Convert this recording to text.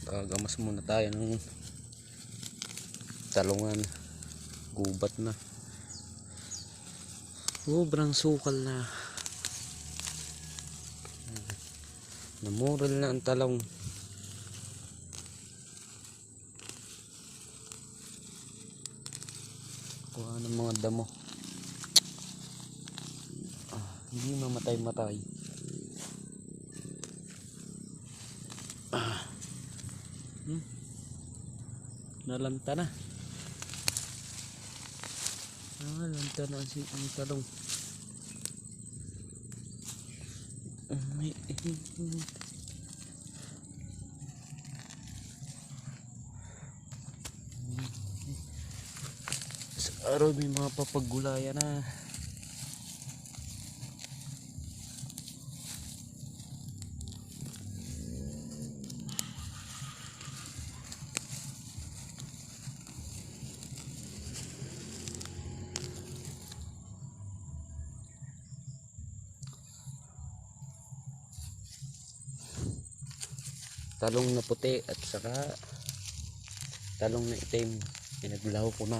Gagamas muna tayo ng talungan. Gubat na. Sobrang sukal na. Namural na ang talong. Kuha ng mga damo. Hindi mamatay-matay. Nalanta na. Nalanta na ang talong. Sa araw may mga papagulaya na. Talong na puti at saka talong na itim, pinaglaw ko na.